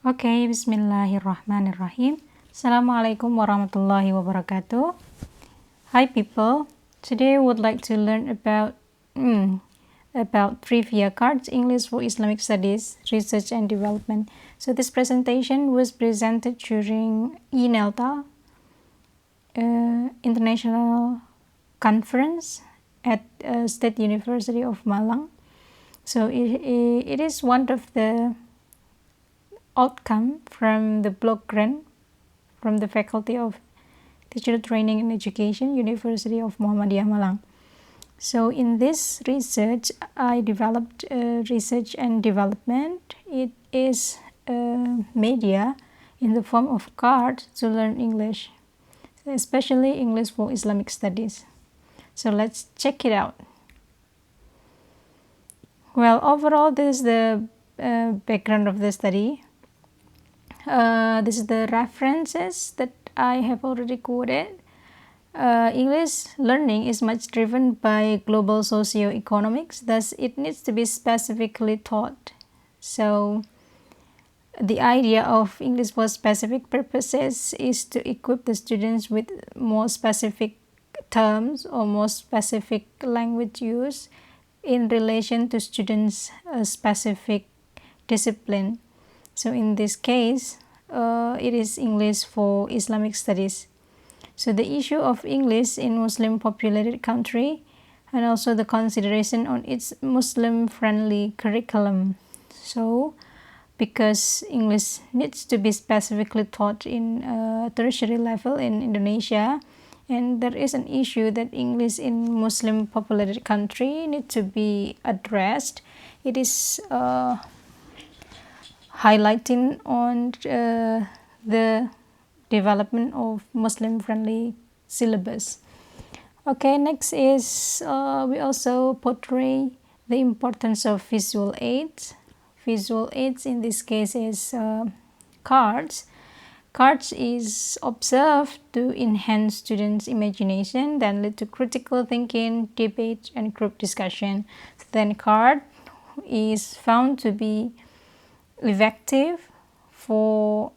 Okay, bismillahirrahmanirrahim. Assalamualaikum warahmatullahi wabarakatuh. Hi people, today I would like to learn about trivia cards, English for Islamic Studies, Research and Development. So this presentation was presented during INELTA International Conference at State University of Malang. So it is one of the outcome from the block grant from the Faculty of Teacher Training and Education, University of Muhammadiyah Malang. So in this research, I developed research and development. It is media in the form of cards to learn English, especially English for Islamic Studies. So let's check it out. Well, overall, this is the background of the study. This is the references that I have already quoted. English learning is much driven by global socio-economics, thus it needs to be specifically taught. So the idea of English for specific purposes is to equip the students with more specific terms or more specific language use in relation to students' specific discipline. So in this case, it is English for Islamic Studies. So the issue of English in Muslim populated country and also the consideration on its Muslim-friendly curriculum. So because English needs to be specifically taught in tertiary level in Indonesia, and there is an issue that English in Muslim populated country needs to be addressed. It is highlighting on the development of Muslim-friendly syllabus. Okay, next is we also portray the importance of visual aids. Visual aids in this case is cards. Cards is observed to enhance students' imagination, then lead to critical thinking, debate, and group discussion. Then card is found to be effective for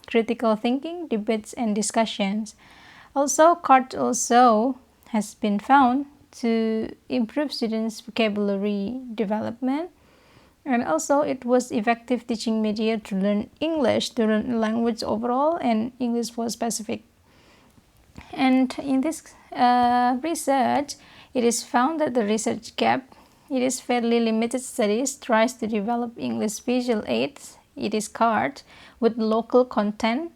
critical thinking, debates, and discussions. Also, card also has been found to improve students' vocabulary development, and also it was effective teaching media to learn English, to learn language overall, and English for specific. And in this research, it is found that the research gap, it is fairly limited studies tries to develop English visual aids, it is cards, with local content,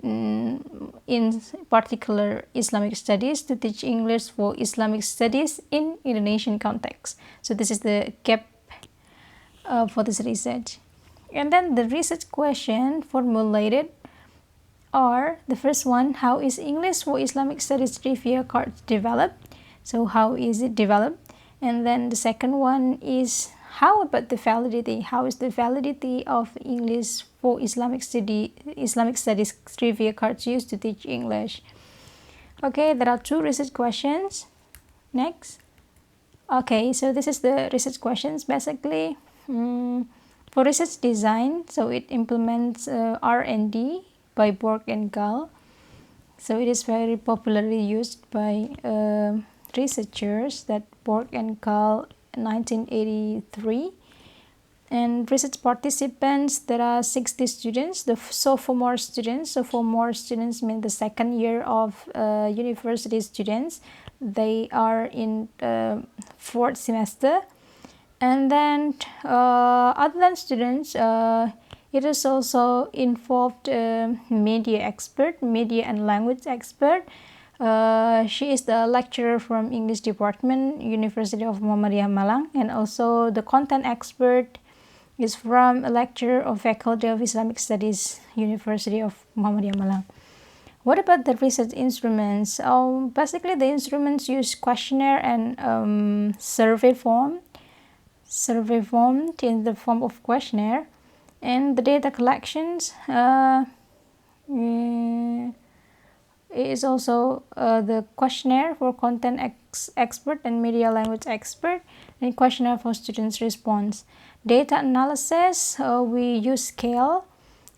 in particular Islamic studies, to teach English for Islamic studies in Indonesian context. So this is the gap for this research. And then the research question formulated are, the first one, how is English for Islamic studies trivia cards developed? So how is it developed? And then the second one is, how about the validity? How is the validity of English for Islamic studies trivia cards used to teach English? Okay, there are two research questions. Next. Okay, so this is the research questions. Basically, for research design, so it implements R&D by Borg and Gall. So it is very popularly used by researchers, that Borg and Gall 1983. And research participants, there are 60 students, the sophomore students. Sophomore students mean the second year of university students. They are in fourth semester. And then other than students, it is also involved media expert, media and language expert. She is the lecturer from English department, University of Muhammadiyah Malang, and also the content expert is from a lecturer of Faculty of Islamic Studies, University of Muhammadiyah Malang. What about the research instruments? Basically, the instruments use questionnaire and survey form in the form of questionnaire, and the data collections is also the questionnaire for content expert and media language expert, and questionnaire for students' response. Data analysis, we use scale,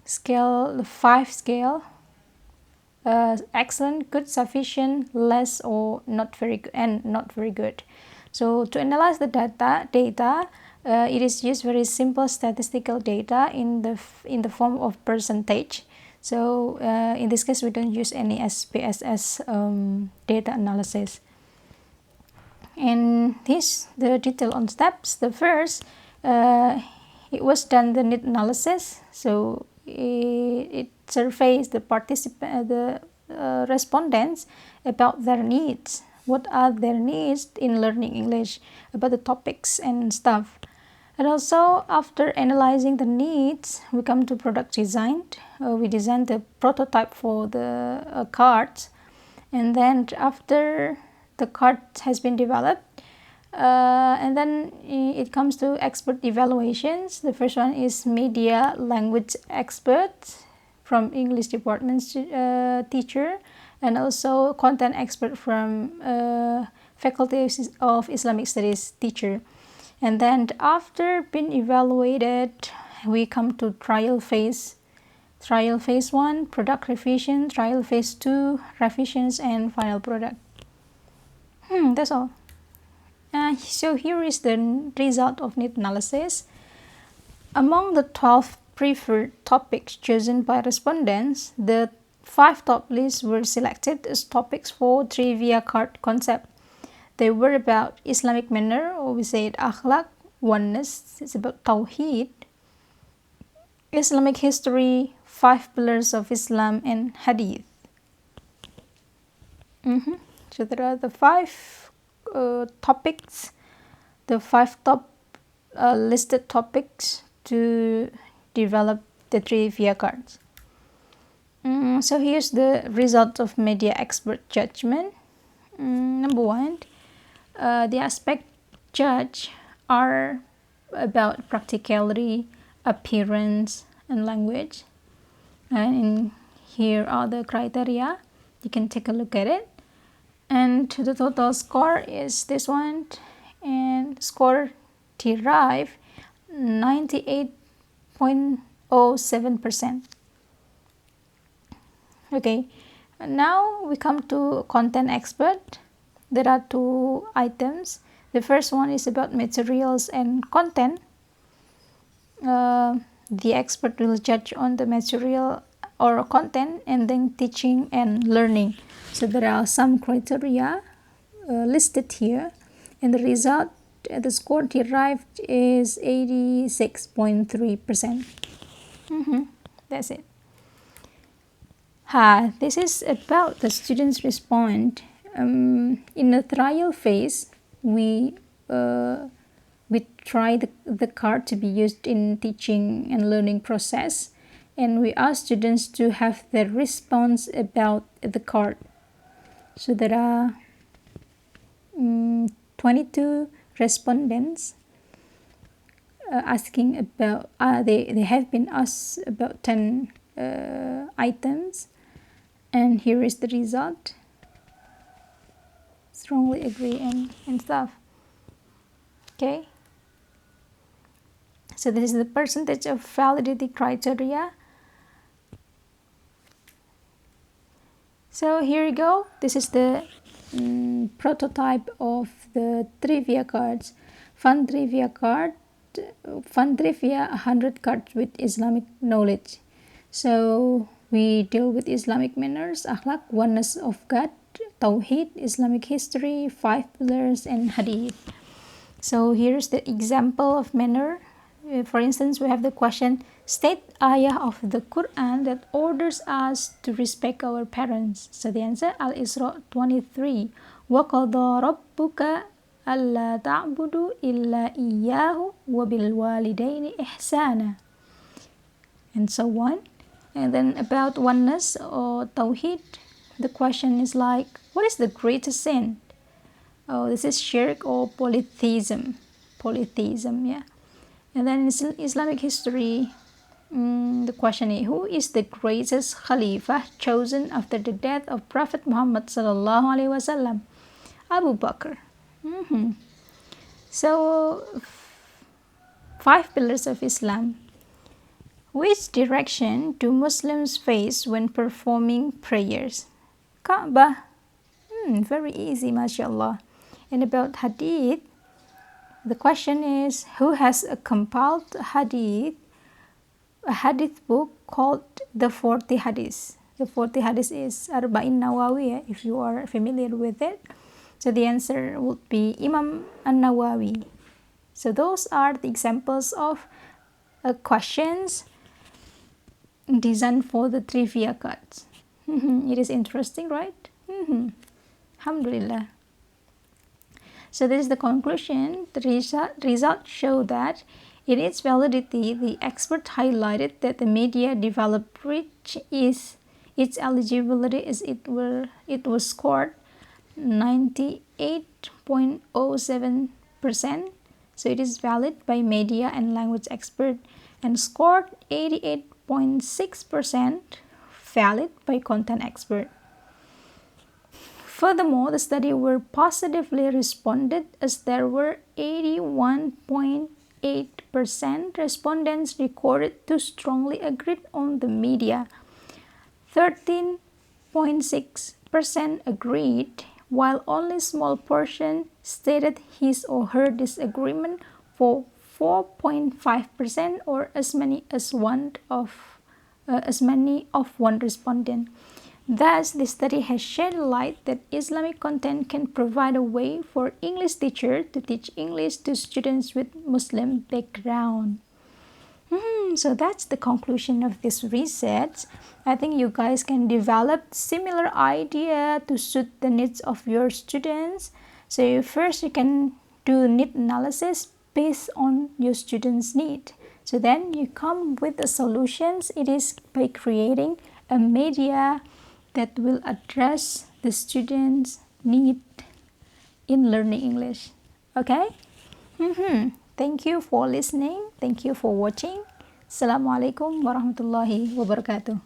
the 5 scale, excellent, good, sufficient, less, or not very good, and not very good. So to analyze the data, it is used very simple statistical data in the form of percentage. So in this case, we don't use any SPSS data analysis. And the detail on steps. The first, it was done the need analysis. So it surveys the respondents about their needs. What are their needs in learning English, about the topics and stuff. And also, after analyzing the needs, we come to product design. We design the prototype for the cards, and then after the card has been developed, and then it comes to expert evaluations. The first one is media language expert from English department's teacher, and also content expert from faculty of Islamic studies teacher. And then after being evaluated, we come to trial phase. Trial phase 1, product revision, trial phase 2, revisions, and final product. That's all. So here is the result of need analysis. Among the 12 preferred topics chosen by respondents, the 5 top lists were selected as topics for trivia card concept. They were about Islamic manner, or we say it akhlaq, oneness, it's about tawheed, Islamic history, 5 pillars of Islam, and hadith. So there are the 5 topics, the 5 top listed topics to develop the trivia cards. So here's the result of media expert judgment. Number 1, the aspect judged are about practicality, appearance, and language. And here are the criteria. You can take a look at it. And the total score is this one, and score derived 98.07%. Okay, now we come to content expert. There are 2 items. The first one is about materials and content. The expert will judge on the material or content, and then teaching and learning. So there are some criteria listed here, and the result, the score derived is 86.3%. That's it. This is about the students' response. In the trial phase, we try the card to be used in teaching and learning process, and we ask students to have their response about the card. So there are 22 respondents asking about, they have been asked about 10 items, and here is the result. Strongly agree and stuff. Okay, so this is the percentage of validity criteria. So here you go. This is the prototype of the trivia cards. Fun trivia 100 cards with Islamic knowledge. So we deal with Islamic manners, akhlaq, oneness of God, tawheed, Islamic history, 5 pillars, and hadith. So here's the example of manner. For instance, we have the question, state ayah of the Quran that orders us to respect our parents. So the answer, Al-Isra 23. وَقَضَى رَبُّكَ أَلَّا تَعْبُدُوا إِلَّا إِيَّاهُ وَبِالْوَالِدَيْنِ إِحْسَانًا, and so on. And then about oneness or tawheed, the question is like, what is the greatest sin? Oh, this is shirk or polytheism. Polytheism, yeah. And then in Islamic history, the question is, who is the greatest Khalifa chosen after the death of Prophet Muhammad sallallahu alaihi wasallam? Abu Bakr. So 5 pillars of Islam. Which direction do Muslims face when performing prayers? Kaabah. Very easy, mashallah. And about hadith, the question is, who has compiled hadith, a hadith book called the 40 Hadith? The 40 Hadith is Arba'in Nawawi, if you are familiar with it. So the answer would be Imam An-Nawawi. So those are the examples of questions designed for the trivia cards. It is interesting, right? Alhamdulillah. So this is the conclusion. The results show that in its validity, the expert highlighted that the media developed its eligibility is it was scored 98.07%. So it is valid by media and language expert, and scored 88.6% valid by content expert. Furthermore, the study were positively responded as there were 81.8% respondents recorded to strongly agreed on the media. 13.6% agreed, while only small portion stated his or her disagreement for 4.5%, or as many of one respondent. Thus, the study has shed light that Islamic content can provide a way for English teachers to teach English to students with Muslim background. So that's the conclusion of this research. I think you guys can develop similar idea to suit the needs of your students. So first you can do need analysis based on your students' need. So then you come with the solutions. It is by creating a media that will address the students' need in learning English. Okay? Thank you for listening. Thank you for watching. Assalamualaikum warahmatullahi wabarakatuh.